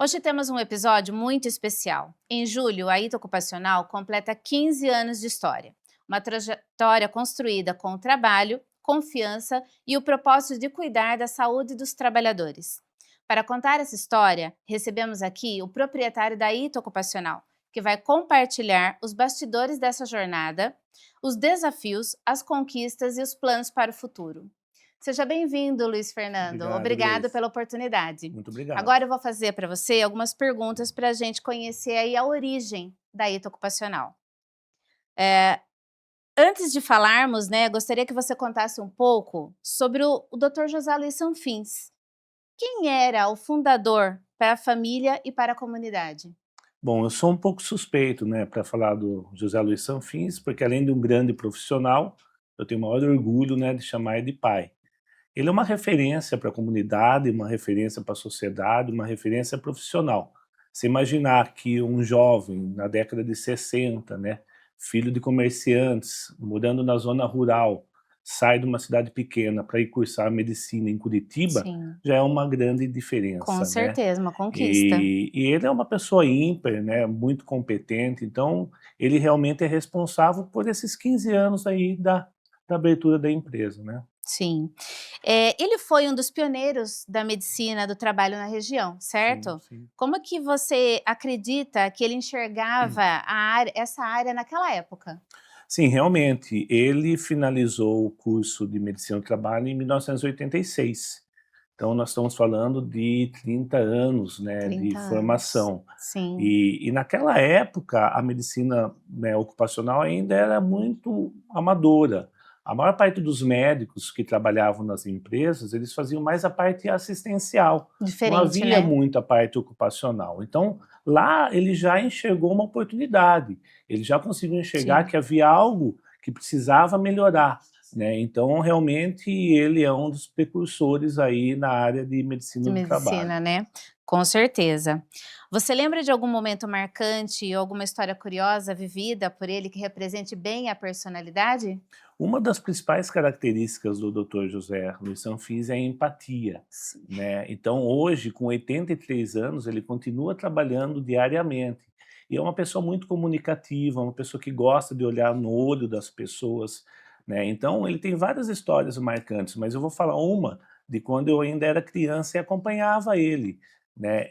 Hoje temos um episódio muito especial. Em julho, a Ita Ocupacional completa 15 anos de história. Uma trajetória construída com o trabalho, confiança e o propósito de cuidar da saúde dos trabalhadores. Para contar essa história, recebemos aqui o proprietário da Ita Ocupacional, que vai compartilhar os bastidores dessa jornada, os desafios, as conquistas e os planos para o futuro. Seja bem-vindo, Luiz Fernando. Obrigado, Obrigado Gleice. pela oportunidade. Muito obrigado. Agora eu vou fazer para você algumas perguntas para a gente conhecer aí a origem da Ita Ocupacional. Antes de falarmos, né, gostaria que você contasse um pouco sobre o Dr. José Luiz Sanfins. Quem era o fundador para a família e para a comunidade? Bom, eu sou um pouco suspeito, né, para falar do José Luiz Sanfins, porque além de um grande profissional, eu tenho o maior orgulho, né, de chamar ele de pai. Ele é uma referência para a comunidade, uma referência para a sociedade, uma referência profissional. Você imaginar que um jovem, na década de 60, né, filho de comerciantes, morando na zona rural, sai de uma cidade pequena para ir cursar medicina em Curitiba, Sim, já é uma grande com diferença, né? certeza, uma conquista. E ele é uma pessoa ímpar, né, muito competente, então ele realmente é responsável por esses 15 anos aí da abertura da empresa, né? Sim. Ele foi um dos pioneiros da medicina do trabalho na região, Sim, certo? sim. Como que você acredita que ele enxergava essa área naquela época? Sim, realmente, ele finalizou o curso de Medicina do Trabalho em 1986. Então nós estamos falando de 30 anos, né, de 30 anos. formação. Sim, E naquela época a medicina, né, ocupacional ainda era muito amadora. A maior parte dos médicos que trabalhavam nas empresas, eles faziam mais a parte assistencial, não diferente, havia né? muito a parte ocupacional. Então, lá ele já enxergou uma oportunidade, ele já conseguiu enxergar Sim. que havia algo que precisava melhorar, né? Então, realmente, ele é um dos precursores aí na área de De medicina do trabalho. medicina, né? Com certeza. Você lembra de algum momento marcante ou alguma história curiosa vivida por ele que represente bem a personalidade? Uma das principais características do Dr. José Luiz Sanfis é a empatia, Sim. né. Então hoje, com 83 anos, ele continua trabalhando diariamente. E é uma pessoa muito comunicativa, uma pessoa que gosta de olhar no olho das pessoas, né. Então ele tem várias histórias marcantes, mas eu vou falar uma de quando eu ainda era criança e acompanhava ele, né.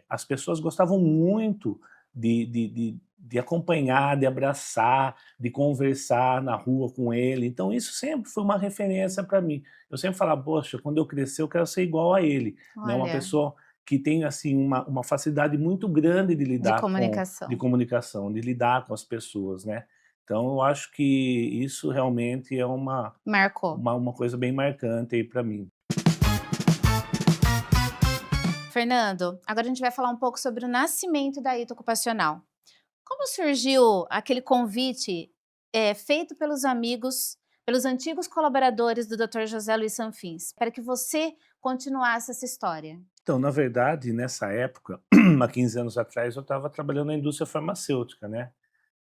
As pessoas gostavam muito de acompanhar, de abraçar, de conversar na rua com ele, então isso sempre foi uma referência para mim. Eu sempre falava: "Poxa, quando eu crescer eu quero ser igual a ele", né, uma Olha, pessoa que tem, assim, uma facilidade muito grande de de lidar com de comunicação. comunicação, de lidar com as pessoas, né. Então eu acho que isso realmente é Marcou. uma coisa bem marcante aí para mim. Fernando, agora a gente vai falar um pouco sobre o nascimento da Ita Ocupacional. Como surgiu aquele convite, feito pelos amigos, pelos antigos colaboradores do Dr. José Luiz Sanfins, para que você continuasse essa história? Então, na verdade, nessa época, há 15 anos atrás, eu estava trabalhando na indústria farmacêutica, né.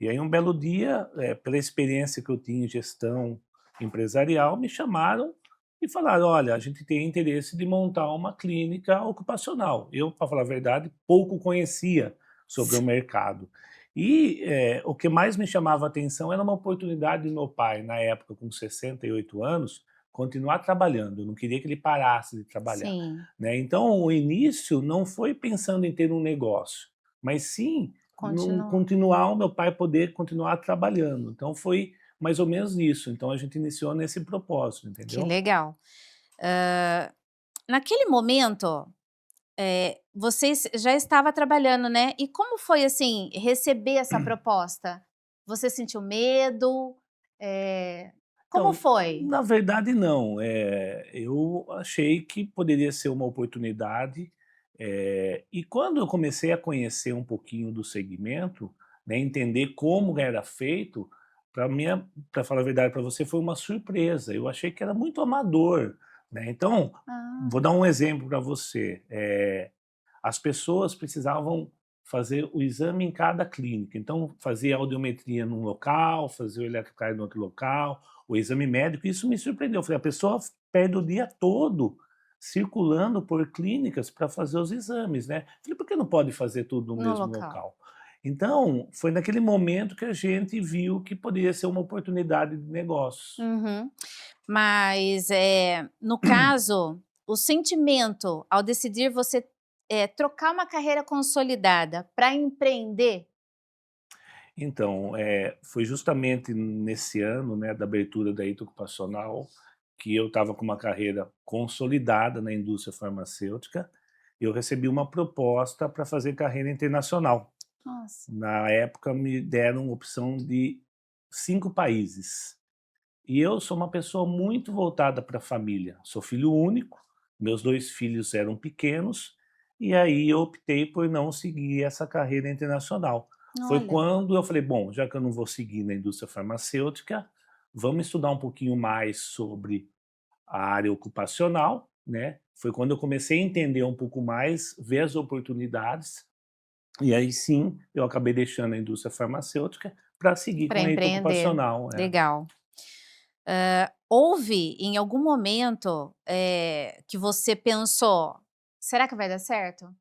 E aí um belo dia, pela experiência que eu tinha em gestão empresarial, me chamaram e falaram: "Olha, a gente tem interesse de montar uma clínica ocupacional". Eu, para falar a verdade, pouco conhecia sobre o mercado. E, o que mais me chamava a atenção era uma oportunidade do meu pai, na época com 68 anos, continuar trabalhando, eu não queria que ele parasse de trabalhar, Sim, né. Então o início não foi pensando em ter um negócio, mas sim no continua. continuar o meu pai poder continuar trabalhando, então foi mais ou menos isso, então a gente iniciou nesse propósito, Que entendeu? legal. Naquele momento, você já estava trabalhando, né, e como foi, assim, receber essa proposta? Você sentiu medo? Como Então, foi? na verdade não, eu achei que poderia ser uma oportunidade, e quando eu comecei a conhecer um pouquinho do segmento, né, entender como era feito, para mim, para falar a verdade para você, foi uma surpresa, eu achei que era muito amador, né, então, Ah, vou dar um exemplo para você, as pessoas precisavam fazer o exame em cada clínica, então fazia audiometria num local, fazia o eletrocardiograma no outro local, o exame médico, isso me surpreendeu, eu falei: "A pessoa perde o dia todo circulando por clínicas para fazer os exames, né. Falei: "Por que não pode fazer tudo no No mesmo local. local?". Então, foi naquele momento que a gente viu que poderia ser uma oportunidade de negócios. Uhum. Mas, no caso, o sentimento ao decidir você, trocar uma carreira consolidada para empreender. Então, foi justamente nesse ano, né, da abertura da Ita Ocupacional, que eu estava com uma carreira consolidada na indústria farmacêutica, eu recebi uma proposta para fazer carreira internacional. Nossa. Na época me deram opção de 5 países. E eu sou uma pessoa muito voltada para a família, sou filho único, meus 2 filhos eram pequenos, e aí eu optei por não seguir essa carreira internacional. Foi Olha, quando eu falei: "Bom, já que eu não vou seguir na indústria farmacêutica, vamos estudar um pouquinho mais sobre a área ocupacional", né. Foi quando eu comecei a entender um pouco mais, ver as oportunidades, e aí sim, eu acabei deixando a indústria farmacêutica para seguir para com a Ita empreender. Ocupacional. É. Legal. Houve em algum momento, que você pensou: "Será que vai dar certo?"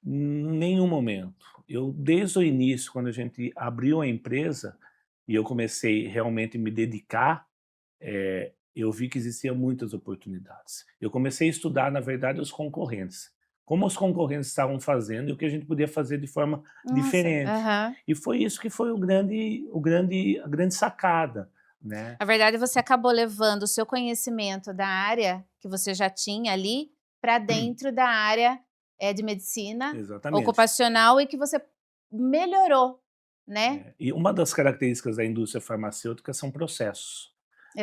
Nenhum momento. Eu desde o início, quando a gente abriu a empresa, e eu comecei realmente me dedicar, eu vi que existiam muitas oportunidades. Eu comecei a estudar, na verdade, os concorrentes. Como os concorrentes estavam fazendo e o que a gente podia fazer de forma Nossa, diferente. aham. E foi isso que foi a grande sacada, né. Na verdade, você acabou levando o seu conhecimento da área que você já tinha ali, para dentro da área, de medicina Exatamente. ocupacional e que você melhorou, né. E uma das características da indústria farmacêutica são processos.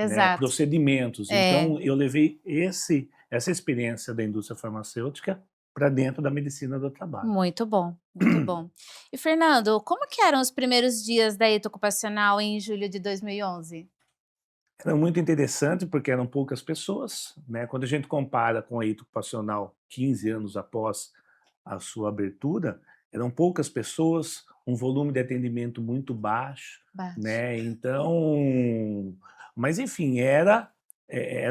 Né, Exato. procedimentos. É, Então eu levei essa experiência da indústria farmacêutica para dentro da medicina do trabalho. muito bom, muito bom. E Fernando, como que eram os primeiros dias da Ita Ocupacional em julho de 2011? Era muito interessante, porque eram poucas pessoas, né, quando a gente compara com a Ita Ocupacional 15 anos após a sua abertura, eram poucas pessoas, um volume de atendimento muito baixo, Baixo. né, então mas enfim, era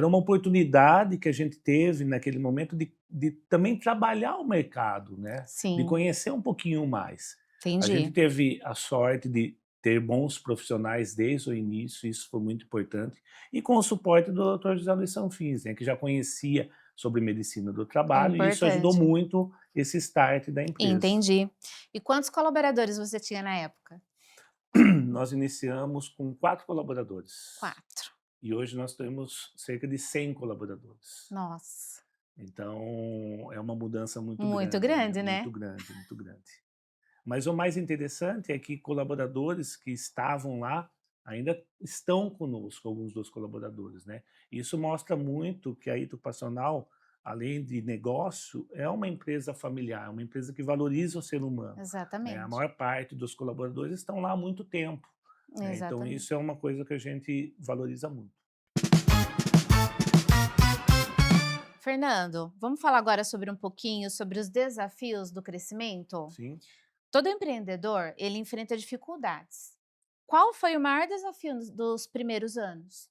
uma oportunidade que a gente teve naquele momento de também trabalhar o mercado, né, de Sim, conhecer um pouquinho mais. A gente entendi. teve a sorte de ter bons profissionais desde o início, isso foi muito importante, e com o suporte do doutor José Luiz Sanfins, né, que já conhecia sobre medicina do É trabalho, e isso ajudou importante. muito esse start da empresa. Entendi. E quantos colaboradores você tinha na época? Nós iniciamos com 4 colaboradores, 4. e hoje nós temos cerca de 100 colaboradores. Nossa, Então, é uma mudança muito muito grande, né, grande, muito né? grande, muito grande. Mas o mais interessante é que colaboradores que estavam lá ainda estão conosco, alguns dos colaboradores, né. Isso mostra muito que a Itopacional, além de negócio, é uma empresa familiar, uma empresa que valoriza o ser humano, né. A Exatamente, maior parte dos colaboradores estão lá há muito tempo, né, então exatamente. isso é uma coisa que a gente valoriza muito. Fernando, vamos falar agora sobre um pouquinho sobre os desafios do crescimento? Sim. Todo empreendedor, ele enfrenta dificuldades. Qual foi o maior desafio dos primeiros anos?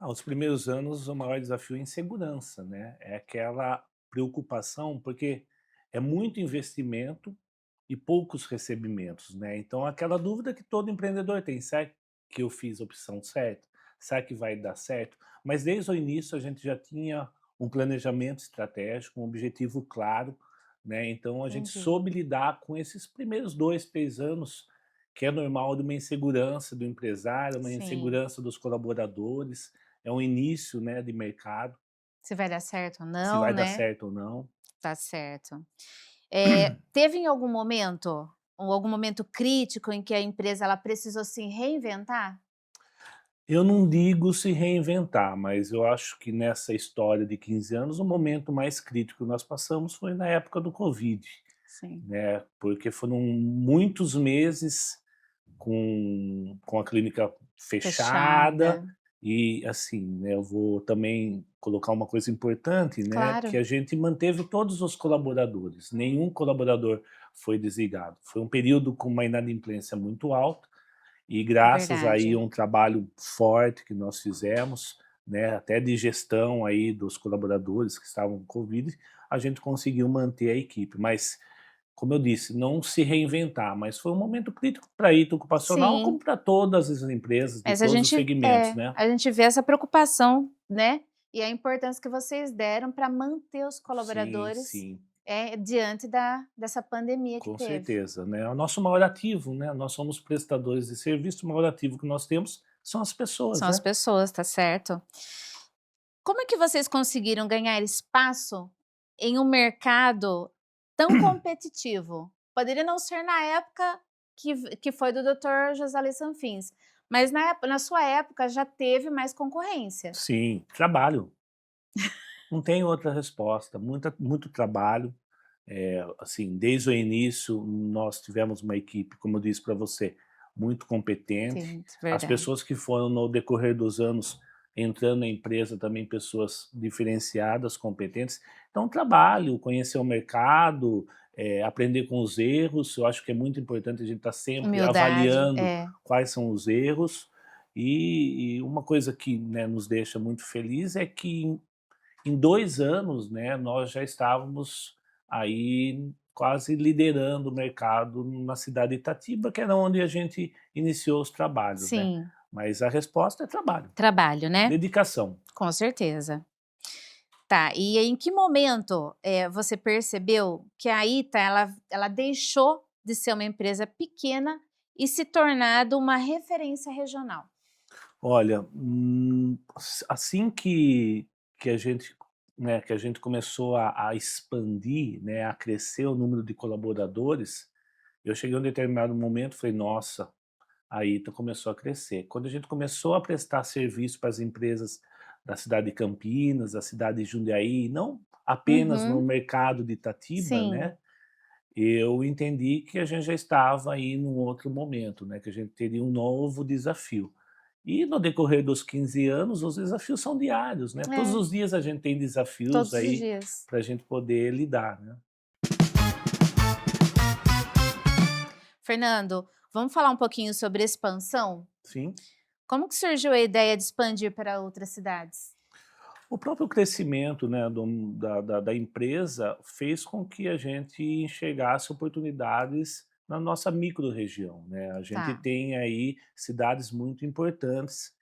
Os primeiros anos, o maior desafio é a insegurança, né, é aquela preocupação, porque é muito investimento e poucos recebimentos, né, então aquela dúvida que todo empreendedor tem: "Será que eu fiz a opção certa? Será que vai dar certo?". Mas desde o início a gente já tinha um planejamento estratégico, um objetivo claro, né, então a gente Entendi, soube lidar com esses primeiros 2, 3 anos, que é normal, de uma insegurança do empresário, uma sim. insegurança dos colaboradores, é um início, né, de mercado, Se vai dar certo ou se não, vai dar né? certo ou não. Tá certo. Teve em algum momento, ou algum momento crítico em que a empresa ela precisou se reinventar? Eu não digo se reinventar, mas eu acho que nessa história de 15 anos, o momento mais crítico que nós passamos foi na época do Covid, Sim. né, porque foram muitos meses com a clínica Fechada. fechada e, assim, né, eu vou também colocar uma coisa importante, né, que Claro, a gente manteve todos os colaboradores, nenhum colaborador foi desligado. Foi um período com uma inadimplência muito alta e é graças aí a verdade. um trabalho forte que nós fizemos, né, até de gestão aí dos colaboradores que estavam com Covid, a gente conseguiu manter a equipe, mas, como eu disse, não se reinventar, mas foi um momento crítico para a Ita Ocupacional, como Sim, para todas as empresas de mas a todos os gente segmentos, né. a gente vê essa preocupação, né, e a importância que vocês deram para manter os Sim, colaboradores, sim. diante dessa pandemia que Com teve. certeza, né, é o nosso maior ativo, né, nós somos prestadores de serviço, o maior ativo que nós temos são as pessoas, São as né. pessoas, tá certo. Como é que vocês conseguiram ganhar espaço em um mercado tão competitivo? Poderia não ser na época que foi do Dr. José Sanfins, mas na sua época já teve mais concorrência. Sim, trabalho, não tem outra resposta, muito trabalho, assim, desde o início nós tivemos uma equipe, como eu disse para você, muito competente, Sim, as verdade. pessoas que foram no decorrer dos anos entrando na empresa também pessoas diferenciadas, competentes, então trabalho, conhecer o mercado, aprender com os erros, eu acho que é muito importante a gente estar sempre Humildade, avaliando é. quais são os erros, e uma coisa que, né, nos deixa muito feliz é que em 2 anos, né, nós já estávamos aí quase liderando o mercado na cidade de Itatiba, que era onde a gente iniciou os trabalhos, né. Sim, Mas a resposta é trabalho, trabalho, né? dedicação. Com certeza. Tá, e em que momento, você percebeu que a Ita ela deixou de ser uma empresa pequena e se tornado uma referência regional? Olha, assim que a gente, né, que a gente começou a expandir, né, a crescer o número de colaboradores, eu cheguei a um determinado momento e falei: "Nossa, a Ita começou a crescer". Quando a gente começou a prestar serviço para as empresas da cidade de Campinas, da cidade de Jundiaí, não apenas no Uhum, mercado de Itatiba, sim, né, eu entendi que a gente já estava aí num outro momento, né, que a gente teria um novo desafio. E no decorrer dos 15 anos, os desafios são diários, né, todos é, os dias a gente tem desafios todos os aí dias. para a gente poder lidar, né. Fernando, vamos falar um pouquinho sobre expansão? Sim. Como que surgiu a ideia de expandir para outras cidades? O próprio crescimento, né, da empresa fez com que a gente enxergasse oportunidades na nossa microrregião, né. A gente Tá. tem aí cidades muito importantes,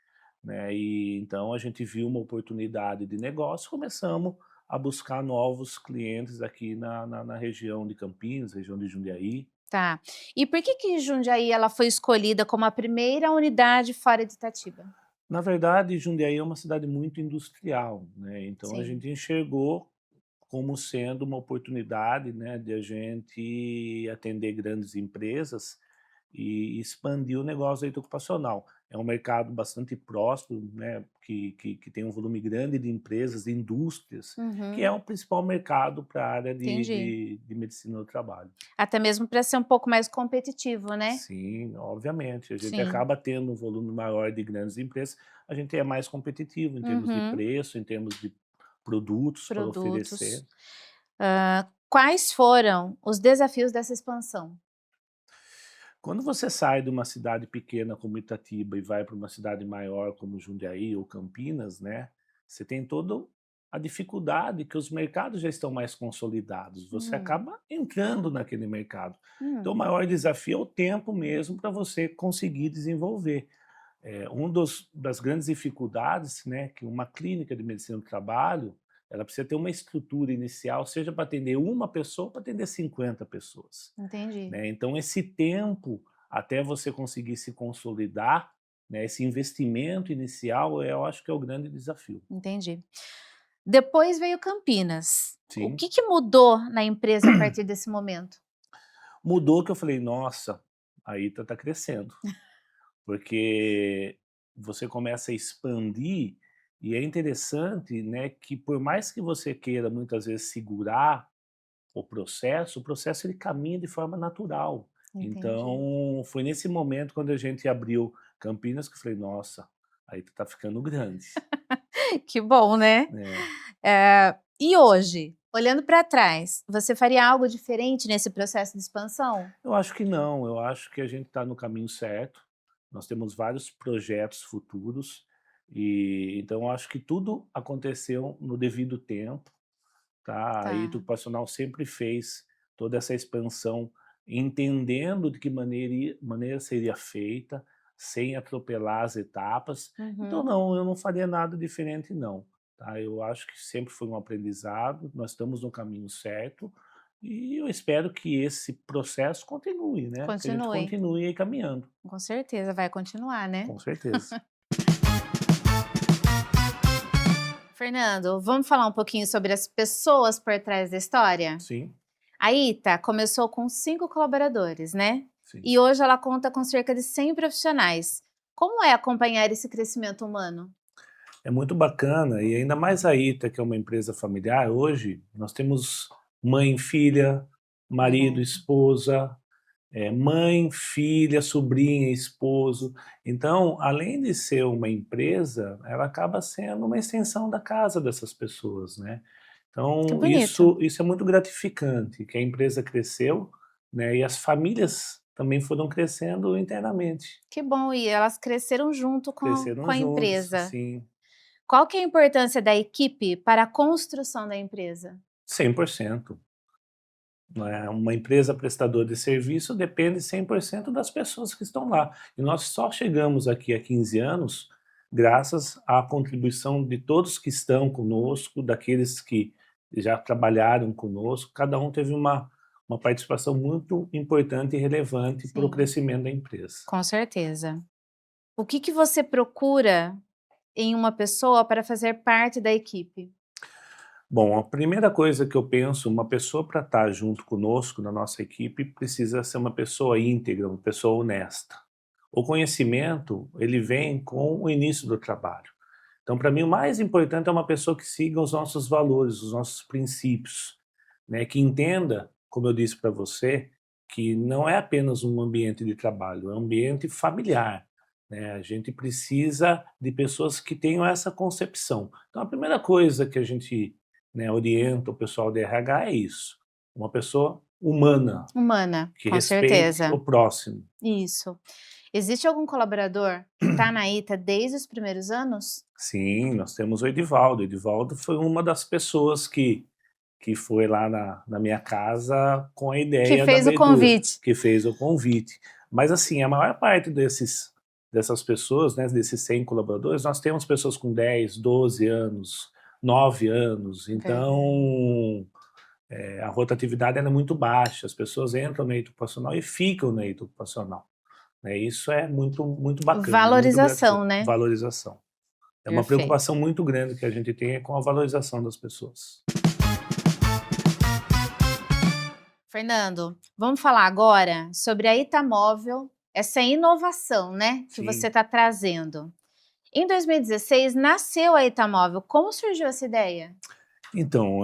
né, e então a gente viu uma oportunidade de negócio, começamos a buscar novos clientes aqui na região de Campinas, região de Jundiaí. Tá. E por que Jundiaí ela foi escolhida como a primeira unidade fora de Itatiba? Na verdade, Jundiaí é uma cidade muito industrial, né, então a Sim. gente enxergou como sendo uma oportunidade, né, de a gente atender grandes empresas e expandir o negócio da ocupacional. É um mercado bastante próspero, né, que tem um volume grande de empresas, de indústrias, que é Uhum, o principal mercado para a área entendi. de medicina do trabalho. Até mesmo para ser um pouco mais competitivo, né? Sim, obviamente, a gente Sim. acaba tendo um volume maior de grandes empresas, a gente é mais competitivo em termos de Uhum. preço, em termos de produtos para Produtos. oferecer. Quais foram os desafios dessa expansão? Quando você sai de uma cidade pequena como Itatiba e vai para uma cidade maior como Jundiaí ou Campinas, né, você tem toda a dificuldade que os mercados já estão mais consolidados, você Hum, acaba entrando naquele mercado. Então o hum, maior desafio é o tempo mesmo para você conseguir desenvolver. Das grandes dificuldades, né, que uma clínica de medicina do trabalho, ela precisa ter uma estrutura inicial, seja para atender uma pessoa ou para atender 50 pessoas, entendi, né. Então esse tempo até você conseguir se consolidar, né, esse investimento inicial, eu acho que é o grande desafio. entendi. Depois veio Campinas. O Sim. que mudou na empresa a partir desse momento? Mudou que eu falei: "Nossa, a Ita está crescendo", porque você começa a expandir e é interessante, né, que por mais que você queira muitas vezes segurar o processo ele caminha de forma natural. Entendi. Então, foi nesse momento quando a gente abriu Campinas que eu falei: "Nossa, aí tá ficando grande". Que bom, né? É. E hoje, olhando para trás, você faria algo diferente nesse processo de expansão? Eu acho que não, eu acho que a gente está no caminho certo, nós temos vários projetos futuros, E então eu acho que tudo aconteceu no devido tempo, tá? A Ita Tá. Ocupacional sempre fez toda essa expansão, entendendo de que maneira seria feita, sem atropelar as etapas. Então Uhum. não, eu não faria nada diferente não, tá? Eu acho que sempre foi um aprendizado, nós estamos no caminho certo, e eu espero que esse processo continue, né, que a gente Continue. continue aí caminhando, Com certeza vai continuar, né? com certeza. Fernando, vamos falar um pouquinho sobre as pessoas por trás da história? Sim, A Ita começou com 5 colaboradores, né? sim. E hoje ela conta com cerca de 100 profissionais. Como é acompanhar esse crescimento humano? É muito bacana, e ainda mais a Ita, que é uma empresa familiar, hoje nós temos mãe, filha, marido, É. esposa, mãe, filha, sobrinha, esposo. Então, além de ser uma empresa, ela acaba sendo uma extensão da casa dessas pessoas, né? Que Então, bonito. isso é muito gratificante, que a empresa cresceu, né? E as famílias também foram crescendo internamente, Que bom, e elas cresceram junto com cresceram a juntos, empresa. assim, Qual que é a importância da equipe para a construção da empresa? 100%. Né, uma empresa prestadora de serviço depende 100% das pessoas que estão lá. E nós só chegamos aqui há 15 anos graças à contribuição de todos que estão conosco, daqueles que já trabalharam conosco, cada um teve uma participação muito importante e relevante para o Sim, crescimento da empresa. com certeza. O que que você procura em uma pessoa para fazer parte da equipe? Bom, a primeira coisa que eu penso, uma pessoa para estar junto conosco na nossa equipe precisa ser uma pessoa íntegra, uma pessoa honesta. O conhecimento, ele vem com o início do trabalho. Então, para mim, o mais importante é uma pessoa que siga os nossos valores, os nossos princípios, né? Que entenda, como eu disse para você, que não é apenas um ambiente de trabalho, é um ambiente familiar, né? A gente precisa de pessoas que tenham essa concepção. Então, a primeira coisa que a gente, né, orienta o pessoal do RH é isso, uma pessoa humana, Humana, que com respeite o certeza. próximo. Isso. Existe algum colaborador que está na Ita desde os primeiros anos? Sim, nós temos o Edivaldo. O Edivaldo foi uma das pessoas que foi lá na minha casa com a Que ideia da fez o abertura, convite. que fez o convite. Mas assim, a maior parte dessas pessoas, né, desses 100 colaboradores, nós temos pessoas com 10, 12 anos, 9 anos, Verdade. então a rotatividade ela é muito baixa, as pessoas entram na equipe ocupacional e ficam na equipe ocupacional, né? Isso é muito, muito bacana, muito gratificante. Valorização, né? Valorização. É uma Perfeito. preocupação muito grande que a gente tem é com a valorização das pessoas. Fernando, vamos falar agora sobre a Itamóvel, essa inovação, né, que você Sim. está trazendo. Em 2016 nasceu a Itamóvel. Como surgiu essa ideia? Então,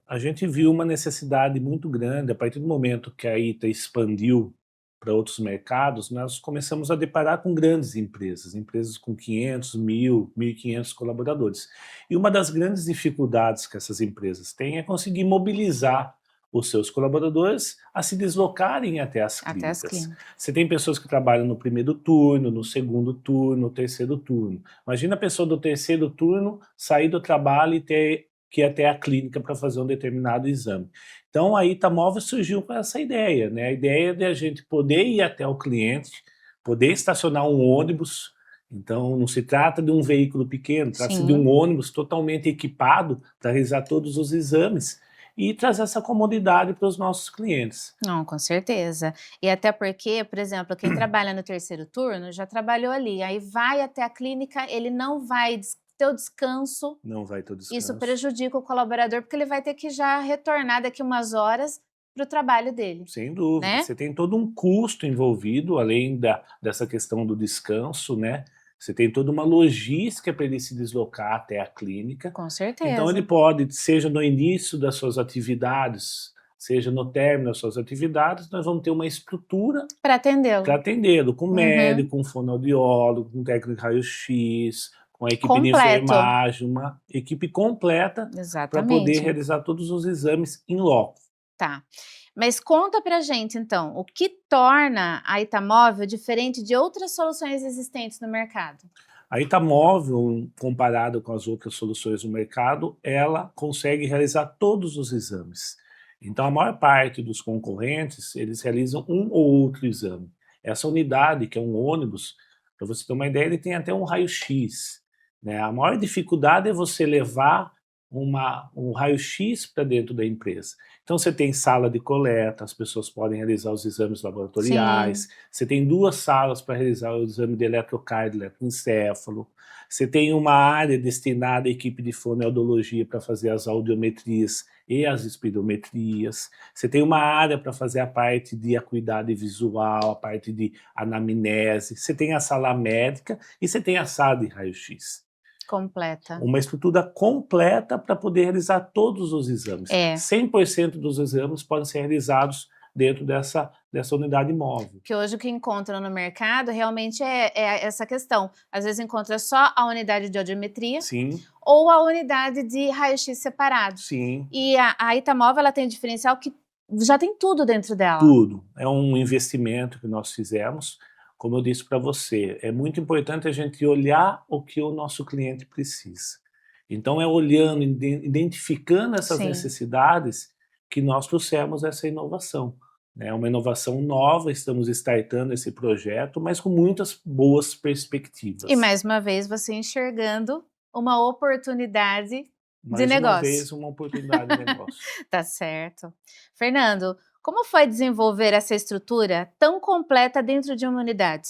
a gente viu uma necessidade muito grande, a partir do momento que a Ita expandiu para outros mercados, nós começamos a deparar com grandes empresas, empresas com 500, 1.000, 1.500 colaboradores. E uma das grandes dificuldades que essas empresas têm é conseguir mobilizar os seus colaboradores a se deslocarem até as Até as clínicas. clínicas. Você tem pessoas que trabalham no primeiro turno, no segundo turno, no terceiro turno. Imagina a pessoa do terceiro turno sair do trabalho e ter que ir até a clínica para fazer um determinado exame. Então a Itamóvel surgiu com essa ideia, né? A ideia de a gente poder ir até o cliente, poder estacionar um ônibus. Então não se trata de um veículo pequeno, trata-se de um Sim, ônibus totalmente equipado para realizar todos os exames e trazer essa comodidade para os nossos clientes. não, com certeza. E até porque, por exemplo, quem trabalha no terceiro turno já trabalhou ali, aí vai até a clínica, ele não vai ter o descanso. Não vai ter Isso descanso. prejudica o colaborador, porque ele vai ter que já retornar daqui umas horas para o trabalho dele, Sem dúvida, né? você tem todo um custo envolvido, além dessa questão do descanso, né? Você tem toda uma logística para ele se deslocar até a clínica. Com Então ele certeza. pode, seja no início das suas atividades, seja no término das suas atividades, nós vamos ter uma estrutura Para para atendê-lo. atendê-lo, com Uhum. médico, com fonoaudiólogo, com técnico de raio-x, com a equipe de Completo. enfermagem, uma equipe completa para poder Exatamente. realizar todos os exames em loco. Tá. Mas conta pra gente então, o que torna a Itamóvel diferente de outras soluções existentes no mercado? A Itamóvel, comparado com as outras soluções do mercado, ela consegue realizar todos os exames. Então, a maior parte dos concorrentes, eles realizam um ou outro exame. Essa unidade, que é um ônibus, para você ter uma ideia, ele tem até um raio-x, né? A maior dificuldade é você levar um raio-x para dentro da empresa. Então, você tem sala de coleta, as pessoas podem realizar os exames Sim. laboratoriais, você tem 2 salas para realizar o exame de eletrocardio, eletroencefalo, você tem uma área destinada à equipe de fonoaudiologia para fazer as audiometrias e as espirometrias, você tem uma área para fazer a parte de acuidade visual, a parte de anamnese, você tem a sala médica e você tem a sala de raio-x. Completa. Uma estrutura completa para poder realizar todos os exames. É. 100% dos exames podem ser realizados dentro dessa unidade móvel. Que hoje o que encontra no mercado realmente é essa questão. Às vezes encontra só a unidade de audiometria Sim, ou a unidade de raio-x separado. sim, E a Itamóvel, ela tem diferencial que já tem tudo dentro dela. tudo. É um investimento que nós fizemos. Como eu disse para você, é muito importante a gente olhar o que o nosso cliente precisa. Então é olhando, identificando essas Sim. necessidades que nós trouxemos essa inovação. É uma inovação nova, estamos startando esse projeto, mas com muitas boas perspectivas. E mais uma vez você enxergando uma oportunidade de Mais uma negócio. vez, uma oportunidade de negócio. Tá certo. Fernando, como foi desenvolver essa estrutura tão completa dentro de uma unidade?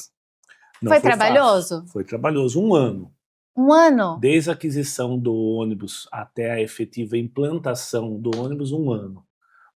Não Foi fácil. trabalhoso? Foi trabalhoso, 1 ano. Um ano? Desde a aquisição do ônibus até a efetiva implantação do ônibus, 1 ano.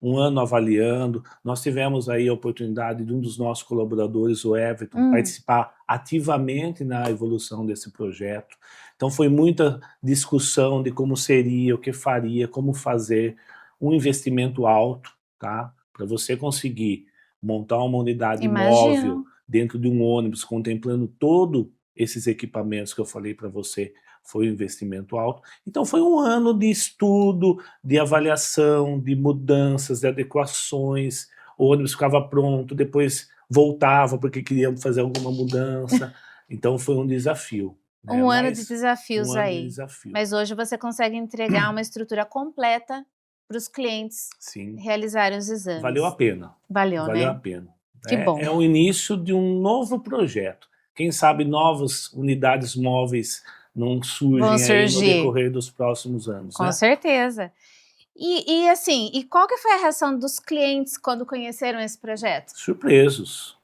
1 ano avaliando. Nós tivemos aí a oportunidade de um dos nossos colaboradores, o Everton, participar ativamente na evolução desse projeto. Então foi muita discussão de como seria, o que faria, como fazer, um investimento alto, tá? Para você conseguir montar uma unidade móvel Imagino. dentro de um ônibus, contemplando todo esses equipamentos que eu falei para você, foi um investimento alto. Então foi 1 ano de estudo, de avaliação, de mudanças, de adequações. O ônibus ficava pronto, depois voltava porque queríamos fazer alguma mudança. Então foi um desafio, né? Um ano de Mas desafios 1 ano de aí. desafio. Mas hoje você consegue entregar uma estrutura completa para os clientes Sim, realizarem os exames. valeu a pena. Valeu, Valeu a né? pena. Que bom. É o início de um novo projeto. Quem sabe novas unidades móveis não Vão surgem aí no surgir. decorrer dos próximos anos, Com né? certeza. E assim, e qual que foi a reação dos clientes quando conheceram esse projeto? Surpresos.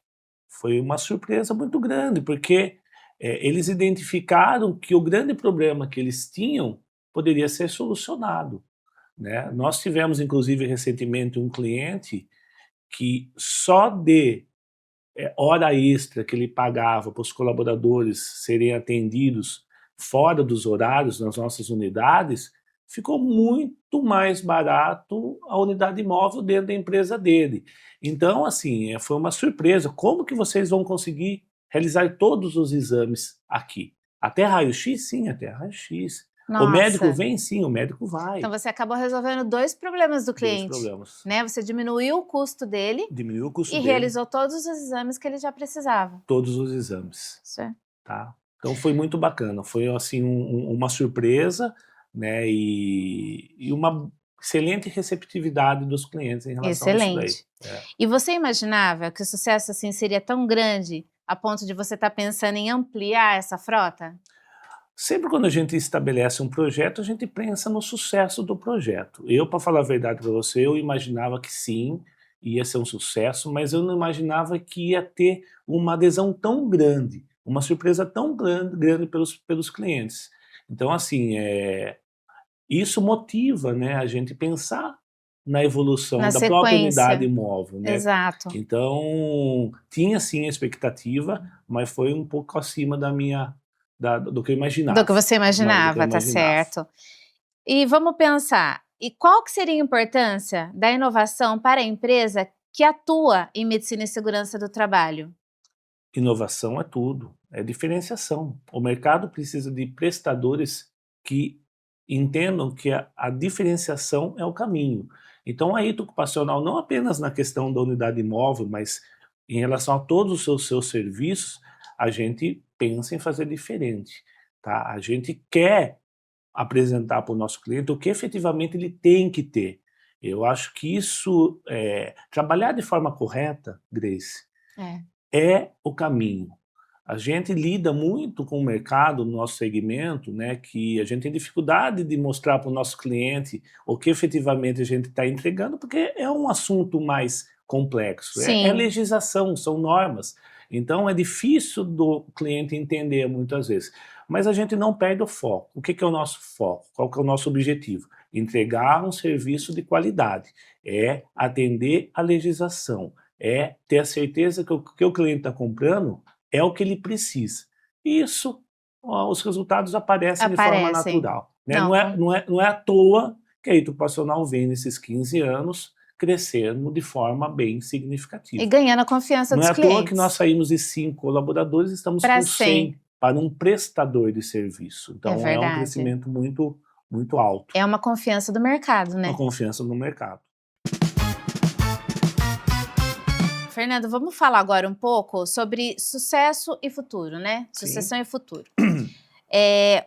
Foi uma surpresa muito grande, porque eles identificaram que o grande problema que eles tinham poderia ser solucionado, né? Nós tivemos, inclusive, recentemente um cliente que só de hora extra que ele pagava para os colaboradores serem atendidos fora dos horários nas nossas unidades, ficou muito mais barato a unidade móvel dentro da empresa dele. Então, assim, foi uma surpresa. Como que vocês vão conseguir realizar todos os exames aqui? Até raio-x? Sim, até raio-x. O médico Nossa. vem? Sim, o médico vai. Então você acabou resolvendo 2 problemas do 2 cliente, problemas. né? Você diminuiu o custo dele Diminuiu o custo e dele, realizou todos os exames que ele já precisava. todos os exames. Certo. Tá? Então foi muito bacana, foi assim uma surpresa, né, e uma excelente receptividade dos clientes em relação a isso daí. Excelente. E você imaginava que o sucesso assim seria tão grande a ponto de você estar pensando em ampliar essa frota? Sempre quando a gente estabelece um projeto, a gente pensa no sucesso do projeto. Eu, para falar a verdade para você, eu imaginava que sim, ia ser um sucesso, mas eu não imaginava que ia ter uma adesão tão grande, uma surpresa tão grande pelos clientes. Então, assim, isso motiva, né, a gente pensar na evolução Na da própria sequência. unidade móvel, né? Exato. Então, tinha sim a expectativa, mas foi um pouco acima do que eu imaginava. Do que você imaginava, tá certo. E vamos pensar, e qual que seria a importância da inovação para a empresa que atua em medicina e segurança do trabalho? Inovação é tudo, é diferenciação. O mercado precisa de prestadores que entendam que a diferenciação é o caminho. Então, a ida ocupacional, não apenas na questão da unidade móvel, mas em relação a todos os seus serviços, a gente pensa em fazer diferente. tá? A gente quer apresentar para o nosso cliente o que efetivamente ele tem que ter. Eu acho que isso, trabalhar de forma correta, Grace, É. é o caminho. A gente lida muito com o mercado no nosso segmento, né, que a gente tem dificuldade de mostrar para o nosso cliente o que efetivamente a gente está entregando, porque é um assunto mais complexo. É Sim, legislação, são normas. Então é difícil do cliente entender muitas vezes. Mas a gente não perde o foco. O que é o nosso foco? Qual que é o nosso objetivo? Entregar um serviço de qualidade. É atender a legislação. É ter a certeza que o que o cliente está comprando é o que ele precisa. Isso, os resultados aparecem de forma aparecem. natural, né? Não, Não é à toa que a Ito Passional vem nesses 15 anos crescendo de forma bem e significativa. ganhando a confiança Não é dos à toa que nós clientes. saímos de 5 colaboradores e estamos Para com 100, 100 para um prestador de serviço. é Então é um verdade. crescimento muito, muito alto, É uma confiança do mercado, uma né? confiança no mercado. Fernando, vamos falar agora um pouco sobre sucesso e futuro, né? Sim. Sucessão e futuro. Eh,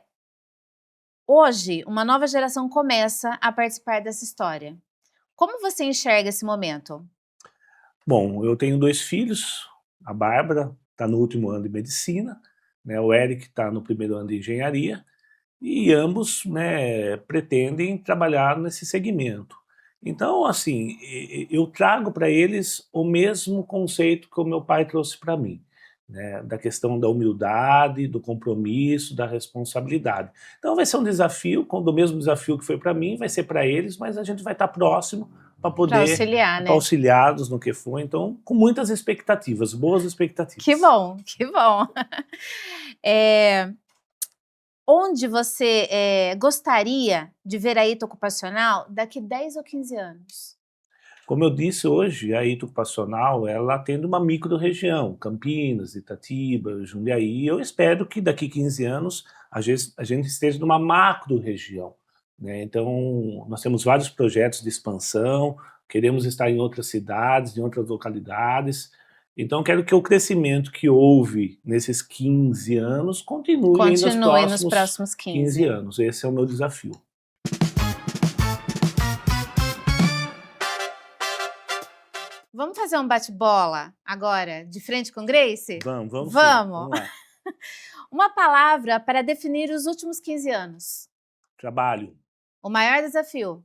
Hoje, uma nova geração começa a participar dessa história. Como você enxerga esse momento? Bom, eu tenho 2 filhos, a Bárbara está no último ano de medicina, né, o Eric está no primeiro ano de engenharia, e ambos, né, pretendem trabalhar nesse segmento. Então, assim, eu trago para eles o mesmo conceito que o meu pai trouxe para mim, né, da questão da humildade, do compromisso, da responsabilidade. Então vai ser um desafio, do mesmo desafio que foi para mim, vai ser para eles, mas a gente vai estar próximo para Para poder auxiliar, para né? auxiliá-los no que for. Então, com muitas expectativas, boas Que expectativas. bom, que bom. Eh, Onde você, gostaria de ver a Ita Ocupacional daqui 10 ou 15 anos? Como eu disse hoje, a Ita Ocupacional, ela atende uma micro-região, Campinas, Itatiba, Jundiaí. Eu espero que daqui 15 anos a gente esteja numa macro-região, né? Então, nós temos vários projetos de expansão, queremos estar em outras cidades, em outras localidades. Então, quero que o crescimento que houve nesses 15 anos continue aí nos Continue nos próximos próximos 15 15. anos. Esse é o meu desafio. Vamos fazer um bate-bola agora, de frente com Grace? Vamos sim, Vamos! vamos lá. Uma palavra para definir os últimos 15 anos. Trabalho. O maior desafio.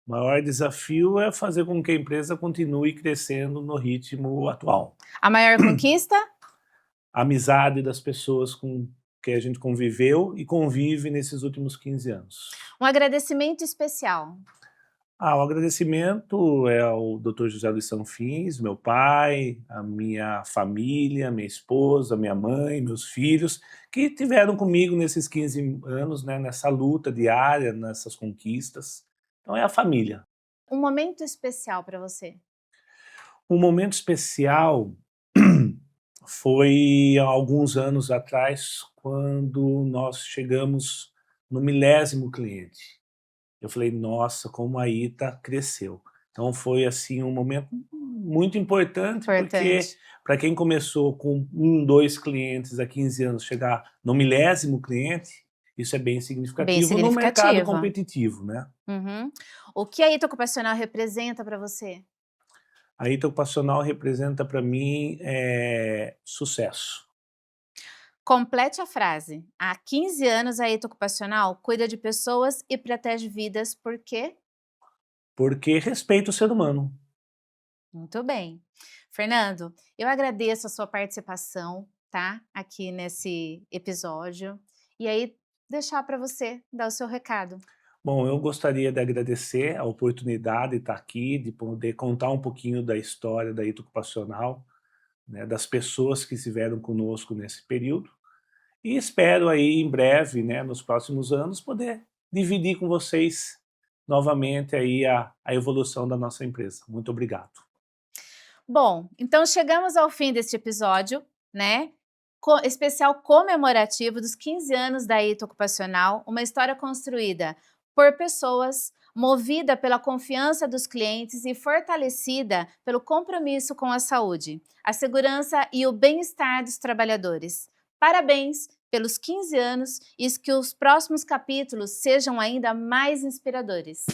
O maior desafio é fazer com que a empresa continue crescendo no ritmo atual. A maior conquista. A amizade das pessoas com que a gente conviveu e convive nesses últimos 15 anos. Um agradecimento especial. O agradecimento é ao Dr. José Luiz Sanfins, meu pai, a minha família, minha esposa, minha mãe, meus filhos, que tiveram comigo nesses 15 anos, né, nessa luta diária, nessas conquistas. Então é a família. Um momento especial para você. Um momento especial foi há alguns anos atrás, quando nós chegamos no 1000º cliente. Eu falei: "Nossa, como a Ita cresceu". Então foi, assim, um momento muito importante, porque Importante. para quem começou com 1, 2 clientes há 15 anos, chegar no 1000º cliente, isso é bem Bem significativo no mercado significativa. competitivo, né. Uhum. O que a Ita Ocupacional representa para você? A Ita Ocupacional representa para mim, sucesso. Complete a frase. Há 15 anos a Ita Ocupacional cuida de pessoas e protege vidas porque... Porque respeita o ser humano. Muito bem. Fernando, eu agradeço a sua participação, tá? Aqui nesse episódio. E aí, deixar para você dar o seu recado. Bom, eu gostaria de agradecer a oportunidade de estar aqui, de poder contar um pouquinho da história da Ita Ocupacional, né, das pessoas que estiveram conosco nesse período, e espero aí em breve, né, nos próximos anos, poder dividir com vocês novamente aí a evolução da nossa empresa. Muito obrigado. Bom, então chegamos ao fim deste episódio, né? Especial comemorativo dos 15 anos da Ita Ocupacional, uma história construída por pessoas, movida pela confiança dos clientes e fortalecida pelo compromisso com a saúde, a segurança e o bem-estar dos trabalhadores. Parabéns pelos 15 anos e que os próximos capítulos sejam ainda mais inspiradores.